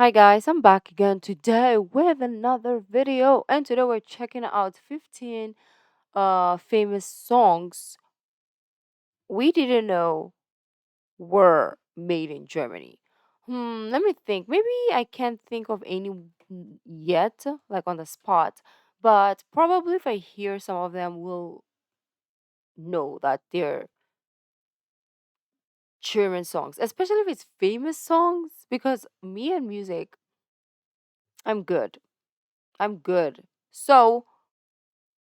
Hi guys, I'm back again today with another video, and today we're checking out 15 famous songs we didn't know were made in Germany. Let me think. Maybe I can't think of any yet, like on the spot, but probably if I hear some of them, we'll know that they're German songs, especially if it's famous songs, because me and music, I'm good. I'm good. So,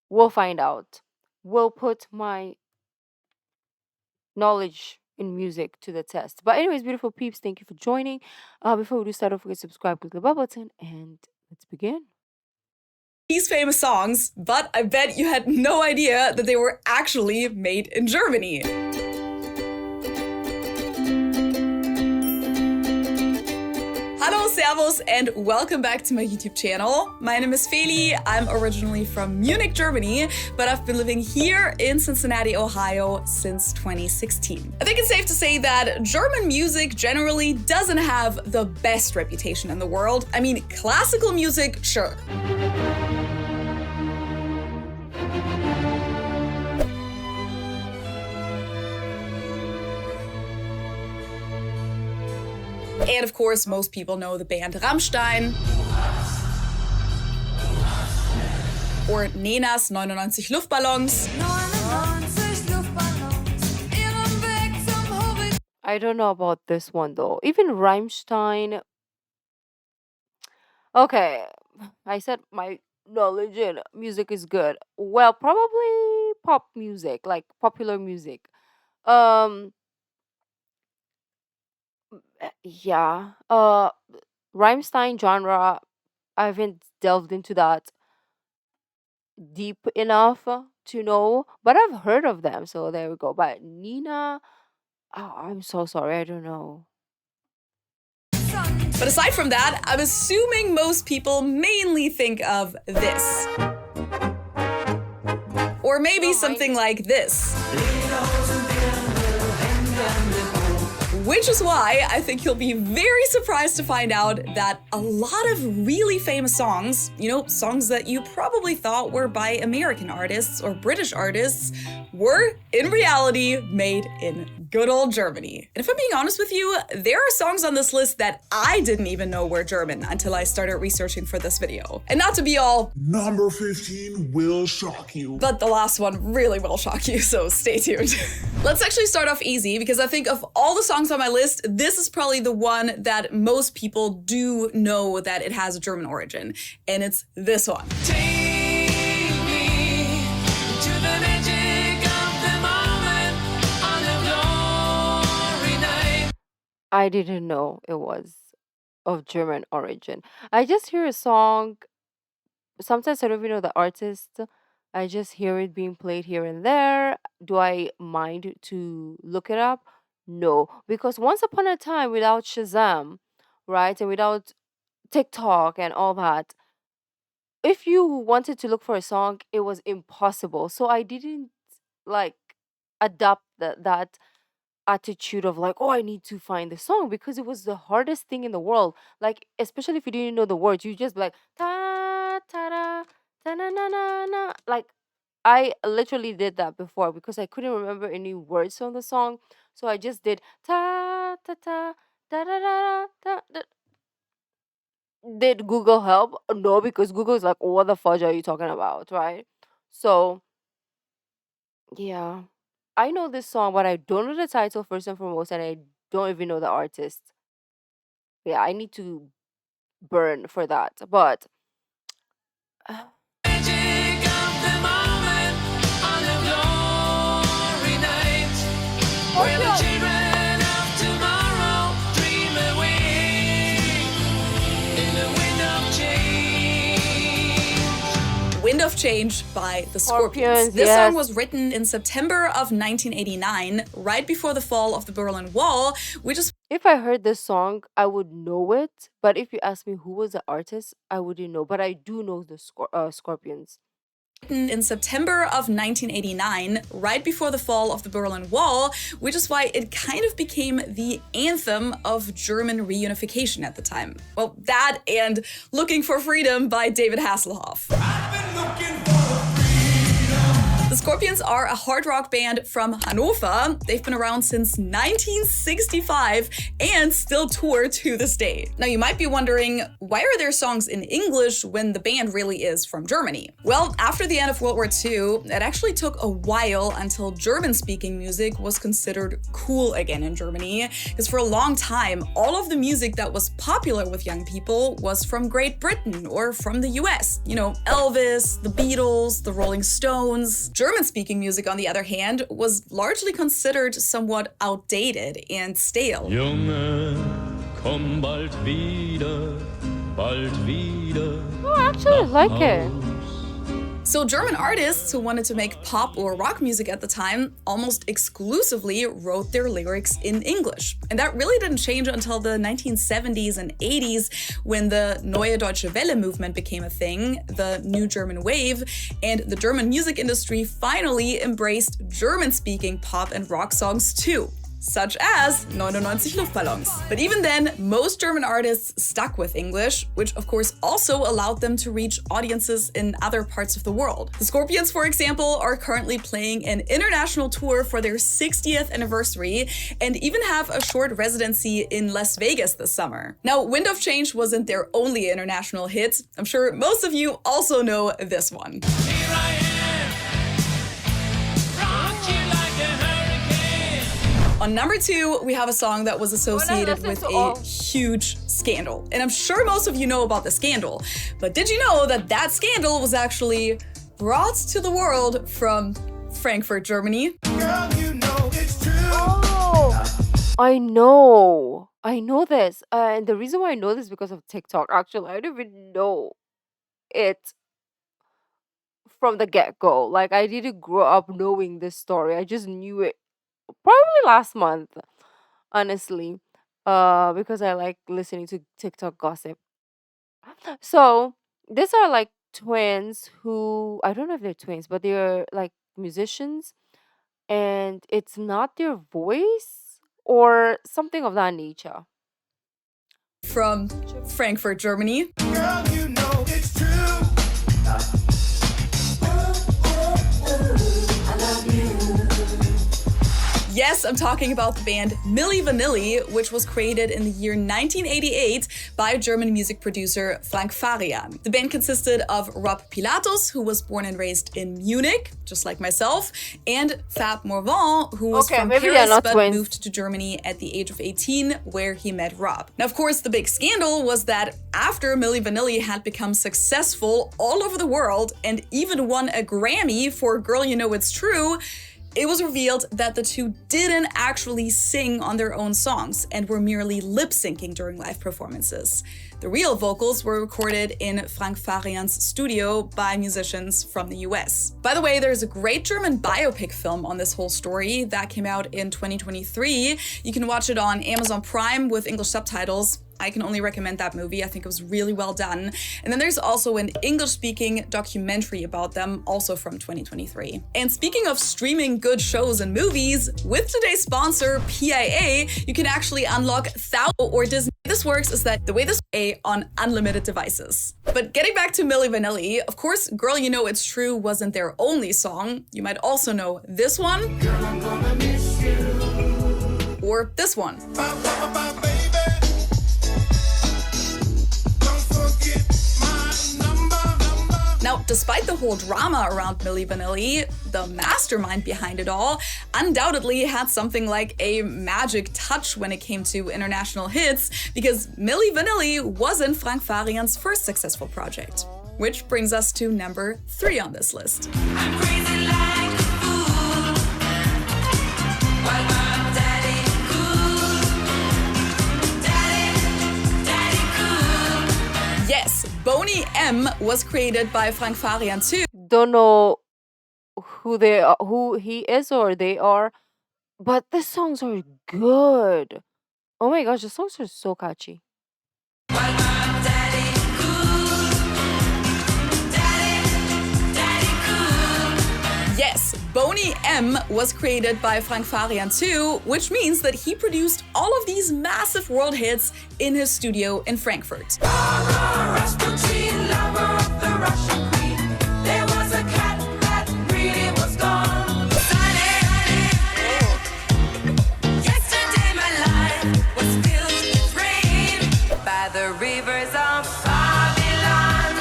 we'll find out. We'll put my knowledge in music to the test. But anyways, beautiful peeps, thank you for joining. Before we do start, don't forget to subscribe, click the bell button, and let's begin. These famous songs, but I bet you had no idea that they were actually made in Germany. Hallo, Servus, and welcome back to my YouTube channel. My name is Feli. I'm originally from Munich, Germany, but I've been living here in Cincinnati, Ohio since 2016. I think it's safe to say that German music generally doesn't have the best reputation in the world. I mean, classical music, sure. And of course, most people know the band Rammstein or Nenas 99 Luftballons. I don't know about this one though. Even Rammstein. Okay, I said my knowledge in music is good. Well, probably pop music, like popular music. Um, yeah. Rammstein genre. I haven't delved into that deep enough to know, but I've heard of them. So there we go. But Nina, oh, I'm so sorry. I don't know. But aside from that, I'm assuming most people mainly think of this. Or maybe something like this. Which is why I think you'll be very surprised to find out that a lot of really famous songs, songs that you probably thought were by American artists or British artists, were in reality made in good old Germany. And if I'm being honest with you, there are songs on this list that I didn't even know were German until I started researching for this video. And not to be all, number 15 will shock you. but the last one really will shock you, so stay tuned. Let's actually start off easy, because I think of all the songs on my list, this is probably the one that most people do know that it has a German origin, and it's this one. I didn't know it was of German origin. I just hear a song. Sometimes I don't even know the artist. I just hear it being played here and there. Do I mind to look it up? No, because once upon a time, without Shazam, right, and without TikTok and all that, if you wanted to look for a song, it was impossible. So I didn't like adopt that attitude of like, oh, I need to find the song, because it was the hardest thing in the world. Like, especially if you didn't know the words, you just be like ta ta da ta na na na na. Like, I literally did that before because I couldn't remember any words on the song, so I just did ta ta ta da da da da da. Did Google help? No, because Google is like, what the fudge are you talking about, right? So yeah, I know this song, but I don't know the title first and foremost, and I don't even know the artist. Yeah, I need to burn for that. But Wind of Change by the Scorpions, Scorpions. This song yes. was written in September of 1989, right before the fall of the Berlin Wall, which is if I heard this song, I would know it. But if you ask me who was the artist, I wouldn't know. But I do know the Scorpions. In September of 1989, right before the fall of the Berlin Wall, which is why it kind of became the anthem of German reunification at the time. Well, that and Looking for Freedom by David Hasselhoff. The Scorpions are a hard rock band from Hannover. They've been around since 1965 and still tour to this day. Now you might be wondering, why are their songs in English when the band really is from Germany? Well, after the end of World War II, it actually took a while until German-speaking music was considered cool again in Germany, because for a long time, all of the music that was popular with young people was from Great Britain or from the US. You know, Elvis, the Beatles, the Rolling Stones. German-speaking music, on the other hand, was largely considered somewhat outdated and stale. Junge, komm bald wieder, bald wieder. Oh, I actually like it. So German artists who wanted to make pop or rock music at the time almost exclusively wrote their lyrics in English. And that really didn't change until the 1970s and 80s when the Neue Deutsche Welle movement became a thing, the new German wave, and the German music industry finally embraced German-speaking pop and rock songs too, such as 99 Luftballons. But even then, most German artists stuck with English, which of course also allowed them to reach audiences in other parts of the world. The Scorpions, for example, are currently playing an international tour for their 60th anniversary and even have a short residency in Las Vegas this summer. Now, Wind of Change wasn't their only international hit. I'm sure most of you also know this one. On number 2, we have a song that was associated with a huge scandal. And I'm sure most of you know about the scandal. But did you know that that scandal was actually brought to the world from Frankfurt, Germany? Girl, you know it's true. Oh, I know. I know this. And the reason why I know this is because of TikTok. Actually, I didn't even know it from the get-go. Like, I didn't grow up knowing this story. I just knew it probably last month, honestly, because I like listening to TikTok gossip. So these are like twins who, I don't know if they're twins, but they're like musicians, and it's not their voice or something of that nature. From Frankfurt, Germany. Girl, you know it's true. Yes, I'm talking about the band Milli Vanilli, which was created in the year 1988 by German music producer Frank Farian. The band consisted of Rob Pilatus, who was born and raised in Munich, just like myself, and Fab Morvan, who was from maybe they're Paris not but twins. moved to Germany at the age of 18, where he met Rob. Now, of course, the big scandal was that after Milli Vanilli had become successful all over the world and even won a Grammy for Girl You Know It's True, it was revealed that the two didn't actually sing on their own songs and were merely lip-syncing during live performances. The real vocals were recorded in Frank Farian's studio by musicians from the US. By the way, there's a great German biopic film on this whole story that came out in 2023. You can watch it on Amazon Prime with English subtitles. I can only recommend that movie. I think it was really well done. And then there's also an English-speaking documentary about them, also from 2023. And speaking of streaming good shows and movies, with today's sponsor, PIA, you can actually unlock thousands or Disney. This works is that the way this is on unlimited devices. But getting back to Milli Vanilli, of course, Girl You Know It's True wasn't their only song. You might also know this one. Girl, I'm gonna miss you. Or this one. Baby. Don't forget my number. Now, despite the whole drama around Milli Vanilli, the mastermind behind it all undoubtedly had something like a magic touch when it came to international hits, because Milli Vanilli wasn't Frank Farian's first successful project. Which brings us to number 3 on this list. I'm crazy like a fool. While my daddy cool. Daddy cool. Yes, Boney M was created by Frank Farian too. Don't know who they are, who he is or they are, but the songs are good. Oh my gosh, the songs are so catchy. While my daddy cool. Daddy cool. M was created by Frank Farian too, which means that he produced all of these massive world hits in his studio in Frankfurt. Rasputin, lover of the Russian queen. There was a cat that really was gone. Sunny. Yesterday my life was filled with rain by the rivers of Babylon.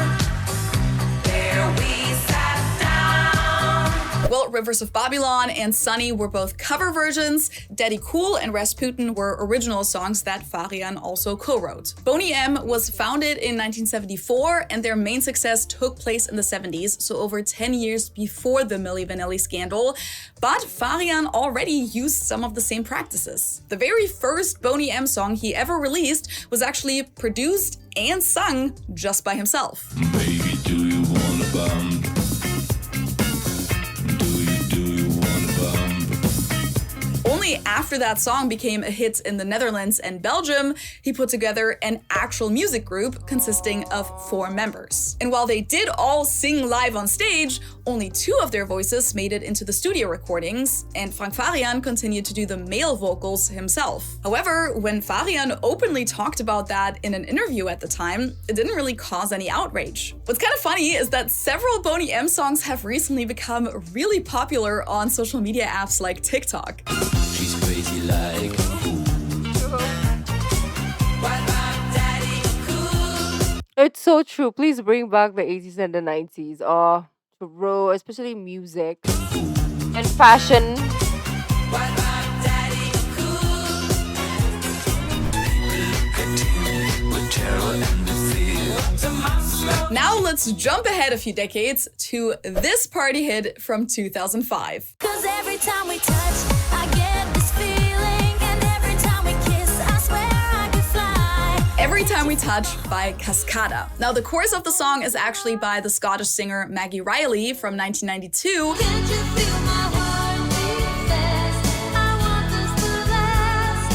There we sat down. Well, Rivers of Babylon and Sunny were both cover versions. Daddy Cool and Rasputin were original songs that Farian also co-wrote. Boney M was founded in 1974 and their main success took place in the 70s, so over 10 years before the Milli Vanilli scandal. But Farian already used some of the same practices. The very first Boney M song he ever released was actually produced and sung just by himself. Baby, do you wanna bump? Do you wanna bump? Only after that song became a hit in the Netherlands and Belgium, he put together an actual music group consisting of 4 members. And while they did all sing live on stage, only 2 of their voices made it into the studio recordings, and Frank Farian continued to do the male vocals himself. However, when Farian openly talked about that in an interview at the time, it didn't really cause any outrage. What's kind of funny is that several Boney M songs have recently become really popular on social media apps like TikTok. She's crazy like a fool. While my daddy cool. It's so true. Please bring back the 80s and the 90s. Oh, true, especially music and fashion. While my daddy cool. With terror and the fear. To Moscow. Now let's jump ahead a few decades to this party hit from 2005. Cause every time we touch, I get this feeling. And every time we kiss, I swear I could fly. Every Time We Touch by Cascada. Now, the chorus of the song is actually by the Scottish singer Maggie Riley from 1992. Can't you feel my heart beat fast? I want this to last.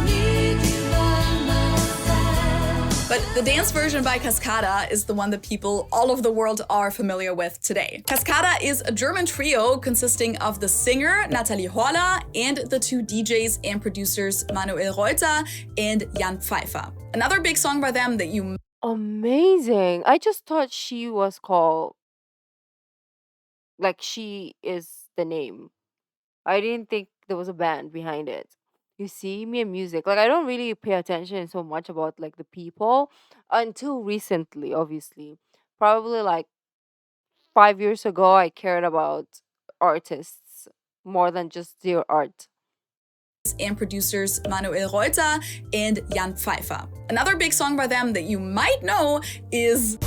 Need you by my side. But the dance version by Cascada is the one that people all over the world are familiar with today. Cascada is a German trio consisting of the singer Nathalie Horler and the 2 DJs and producers Manuel Reuter and Jan Pfeiffer. Another big song by them that you Amazing. I just thought she was called, like, she is the name. I didn't think there was a band behind it. You see, me and music, like, I don't really pay attention so much about like the people until recently, obviously. Probably like 5 years ago, I cared about artists more than just their art. and producers Manuel Reuter and Jan Pfeiffer. Another big song by them that you might know is...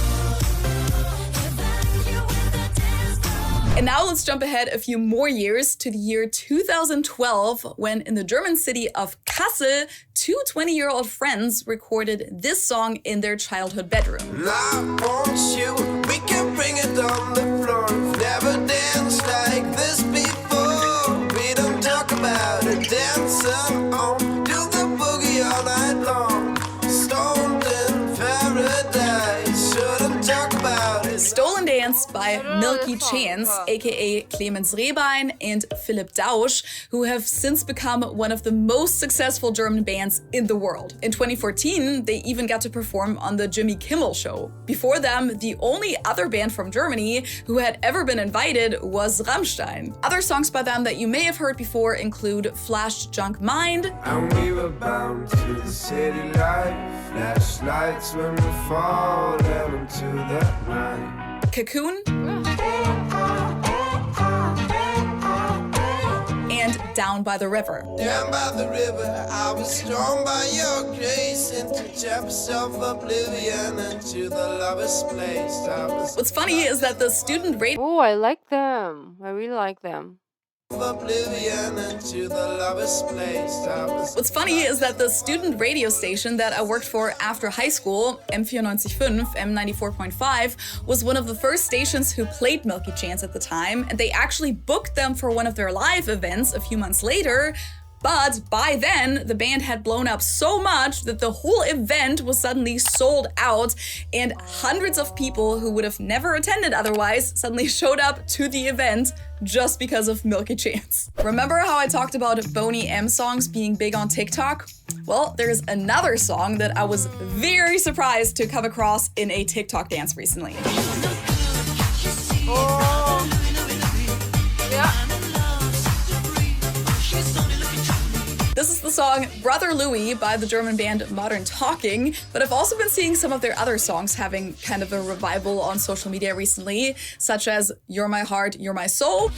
And now let's jump ahead a few more years to the year 2012, when in the German city of Kassel, 2 20-year-old friends recorded this song in their childhood bedroom. I want you, we can bring it on the floor. Never danced like this before. We don't talk about it, dancing on. Do the boogie all night long. Stoned in paradise, shouldn't talk about it. Stolen Dance by don't know Milky this song, Chance, but- aka Clemens Rehbein and Philipp Dausch, who have since become one of the most successful German bands in the world. In 2014, they even got to perform on the Jimmy Kimmel Show. Before them, the only other band from Germany who had ever been invited was Rammstein. Other songs by them that you may have heard before include Flash Junk Mind, And we were bound to the city life. Flashlights when we fall down into that night. Cocoon, and Down by the River. Down by the river, I was drawn by your grace into depths of oblivion, into the lover's place. I was What's funny is that the student radio Oh, I like them. I really like them. oblivion, into the lover's place. I was What's funny is that the student radio station that I worked for after high school, M94.5, M94.5, was one of the first stations who played Milky Chance at the time, and they actually booked them for one of their live events a few months later, But by then, the band had blown up so much that the whole event was suddenly sold out, and hundreds of people who would have never attended otherwise suddenly showed up to the event just because of Milky Chance. Remember how I talked about Boney M songs being big on TikTok? Well, there's another song that I was very surprised to come across in a TikTok dance recently. Oh, yeah. This is the song Brother Louie by the German band Modern Talking, but I've also been seeing some of their other songs having kind of a revival on social media recently, such as You're My Heart, You're My Soul,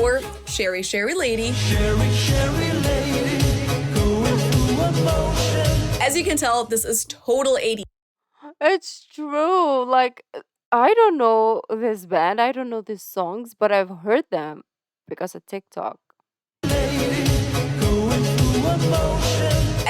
or Sherry Sherry Lady. As you can tell, this is total 80s. It's true. Like, I don't know this band, I don't know these songs, but I've heard them because of TikTok.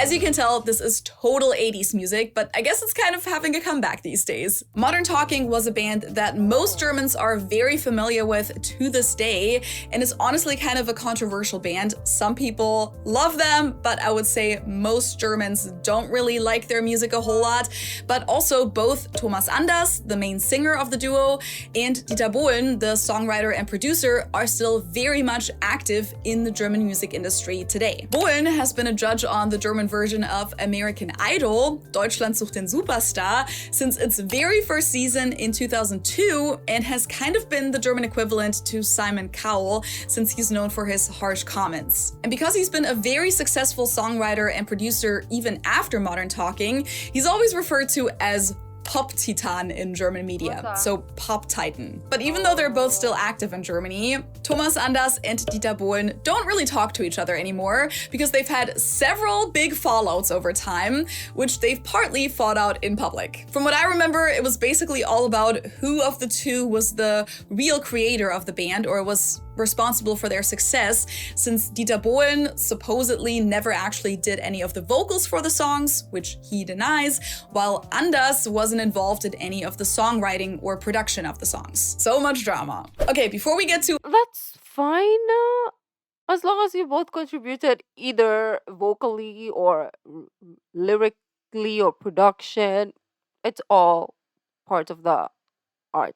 As you can tell, this is total 80s music, but I guess it's kind of having a comeback these days. Modern Talking was a band that most Germans are very familiar with to this day, and is honestly kind of a controversial band. Some people love them, but I would say most Germans don't really like their music a whole lot. But also both Thomas Anders, the main singer of the duo, and Dieter Bohlen, the songwriter and producer, are still very much active in the German music industry today. Bohlen has been a judge on the German version of American Idol, Deutschland sucht den Superstar, since its very first season in 2002, and has kind of been the German equivalent to Simon Cowell, since he's known for his harsh comments. And because he's been a very successful songwriter and producer even after Modern Talking, he's always referred to as Pop-Titan in German media, so Pop Titan. But even though they're both still active in Germany, Thomas Anders and Dieter Bohlen don't really talk to each other anymore because they've had several big fallouts over time, which they've partly fought out in public. From what I remember, it was basically all about who of the two was the real creator of the band or was responsible for their success, since Dieter Bohlen supposedly never actually did any of the vocals for the songs, which he denies, while Anders wasn't involved in any of the songwriting or production of the songs. So much drama. Okay, before we get to That's fine, as long as you both contributed either vocally or lyrically or production. It's all part of the art.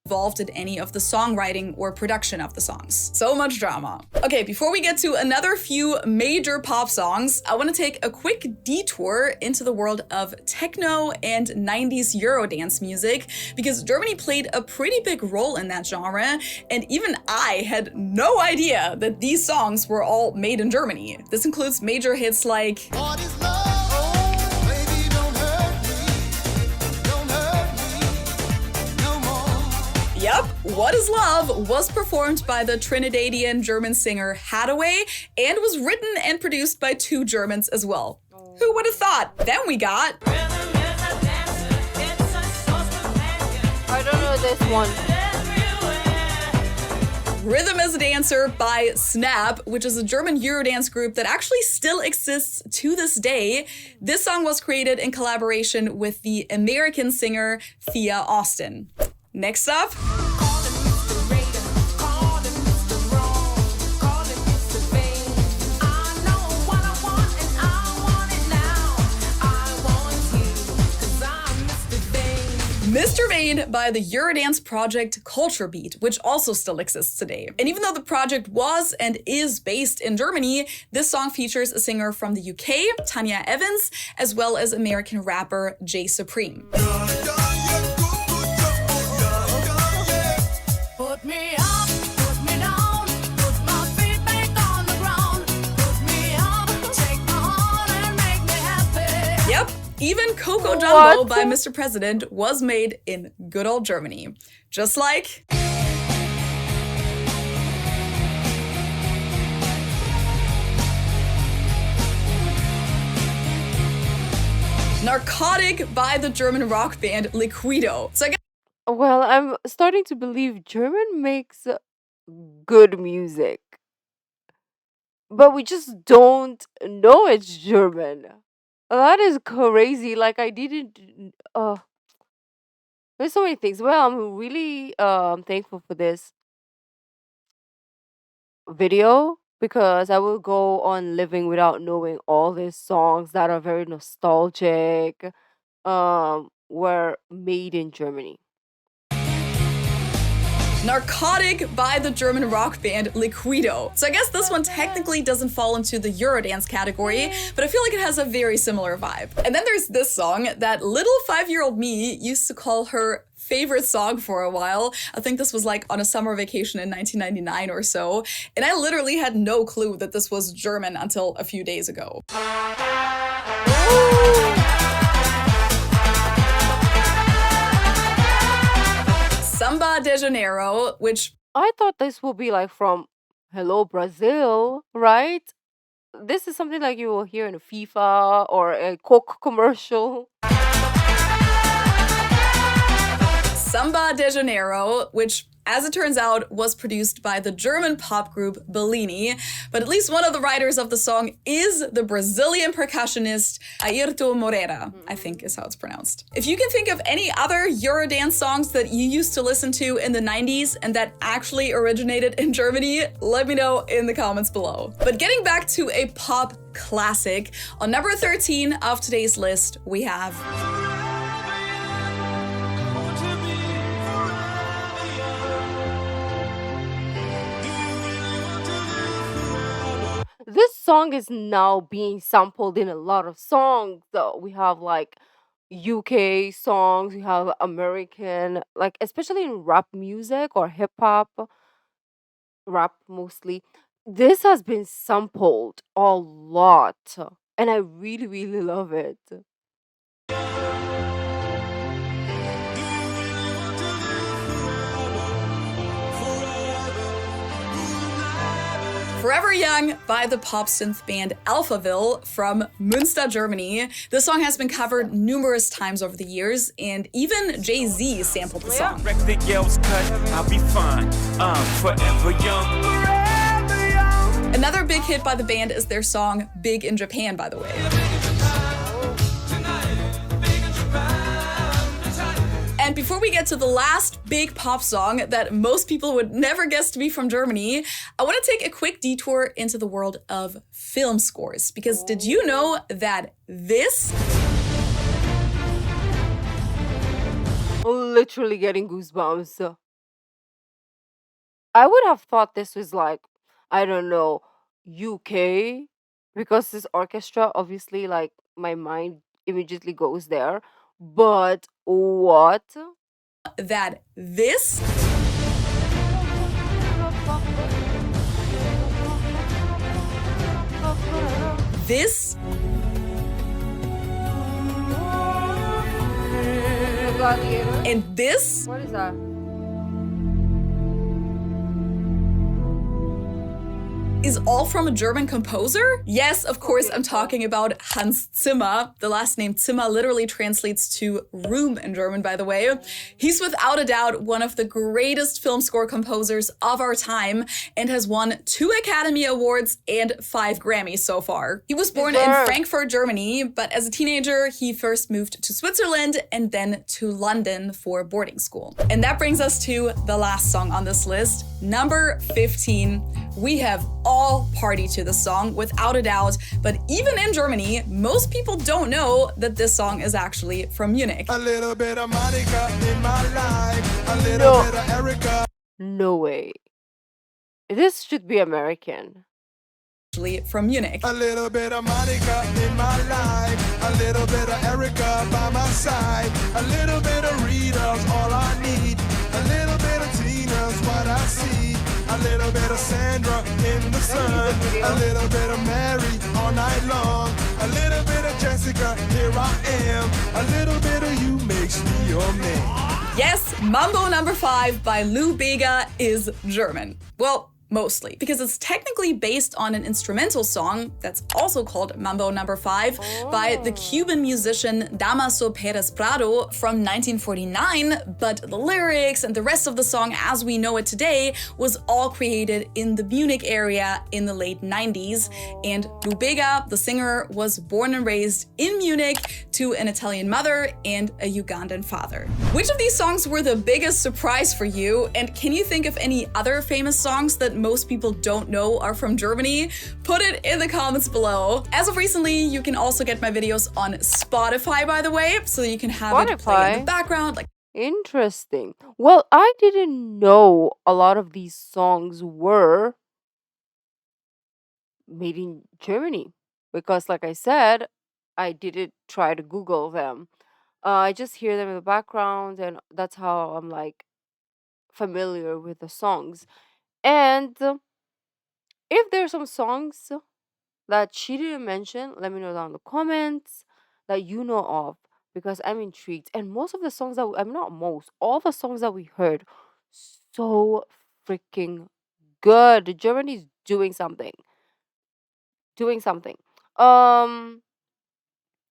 involved in any of the songwriting or production of the songs. So much drama. Okay, before we get to another few major pop songs, I want to take a quick detour into the world of techno and 90s Eurodance music, because Germany played a pretty big role in that genre, and even I had no idea that these songs were all made in Germany. This includes major hits like What is love? Baby, don't hurt me no more. Yep, What Is Love was performed by the Trinidadian German singer Hadaway and was written and produced by two Germans as well. Who would have thought? Then we got I don't know this one. Rhythm as a Dancer by Snap, which is a German Eurodance group that actually still exists to this day. This song was created in collaboration with the American singer Thea Austin. Next up, Mr. Vane by the Eurodance project Culture Beat, which also still exists today. And even though the project was and is based in Germany, this song features a singer from the UK, Tanya Evans, as well as American rapper Jay Supreme. Put me up, put me down, put my feet back on the ground. Put me up, take my heart and make me happy. Yep, even Coco Jumbo What? by Mr. President was made in good old Germany. Just like Narcotic by the German rock band Liquido. So I guess Well, I'm starting to believe German makes good music, but we just don't know it's German. That is crazy. Like I didn't. There's so many things. Well, I'm really thankful for this video because I will go on living without knowing all these songs that are very nostalgic, were made in Germany. Narcotic by the German rock band Liquido. So I guess this one technically doesn't fall into the Eurodance category, but I feel like it has a very similar vibe. And then there's this song that little 5-year-old me used to call her favorite song for a while. I think this was like on a summer vacation in 1999 or so. And I literally had no clue that this was German until a few days ago. Samba de Janeiro, which I thought this would be like from Hello Brazil, right? This is something like you will hear in a FIFA or a Coke commercial. Samba de Janeiro, which, as it turns out, was produced by the German pop group Bellini, but at least one of the writers of the song is the Brazilian percussionist Ayrton Moreira, I think is how it's pronounced. If you can think of any other Eurodance songs that you used to listen to in the 90s and that actually originated in Germany, let me know in the comments below. But getting back to a pop classic, on number 13 of today's list, we have This song is now being sampled in a lot of songs. We have like UK songs, we have American, like especially in rap music or hip hop, rap mostly. This has been sampled a lot, and I really, really love it. Forever Young by the pop synth band Alphaville from Münster, Germany. This song has been covered numerous times over the years, and even Jay-Z sampled the song. Wreck the girls cut, I'll be fine. I'm forever young. Another big hit by the band is their song Big in Japan, by the way. And before we get to the last big pop song that most people would never guess to be from Germany, I want to take a quick detour into the world of film scores. Because did you know that this Literally getting goosebumps. I would have thought this was like, I don't know, UK, because this orchestra, obviously, like my mind immediately goes there. But what? that this this and this What is that? is all from a German composer? Yes, of course, I'm talking about Hans Zimmer. The last name Zimmer literally translates to room in German, by the way. He's without a doubt one of the greatest film score composers of our time and has won 2 Academy Awards and 5 Grammys so far. He was born in Deserved. Frankfurt, Germany, but as a teenager, he first moved to Switzerland and then to London for boarding school. And that brings us to the last song on this list, number 15. We have all partied to this song, without a doubt, but even in Germany, most people don't know that this song is actually from Munich. A little bit of Monica in my life, a little bit of Erica. No way. This should be American. Actually from Munich. A little bit of Monica in my life, a little bit of Erica by my side, a little bit of Rita's all I need, a little bit of Tina's what I see, a little bit of Sandra in the sun, a little bit of Mary all night long, a little bit of Jessica, here I am, a little bit of you makes me your man. Yes, Mambo number 5 by Lou Bega is German. Well, mostly, because it's technically based on an instrumental song that's also called Mambo No. 5 by the Cuban musician Damaso Perez Prado from 1949, but the lyrics and the rest of the song as we know it today was all created in the Munich area in the late 90s, and Bega, the singer, was born and raised in Munich to an Italian mother and a Ugandan father. Which of these songs were the biggest surprise for you, and can you think of any other famous songs that most people don't know are from Germany? Put it in the comments below. As of recently, you can also get my videos on Spotify, by the way, so you can have it play in the Spotify? background. Like, Interesting. Well, I didn't know a lot of these songs were made in Germany because, like I said, I didn't try to Google them. I just hear them in the background, and that's how I'm like familiar with the songs. And if there's some songs that she didn't mention, let me know down in the comments that you know of because I'm intrigued. And most of the songs that I'm not most, all the songs that we heard, so freaking good. Germany's doing something, doing something. Um,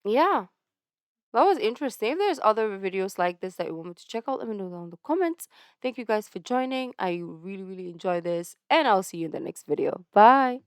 yeah, that was interesting. If there's other videos like this that you want me to check out, let me know down in the comments. Thank you guys for joining. I really, really enjoy this, and I'll see you in the next video. Bye.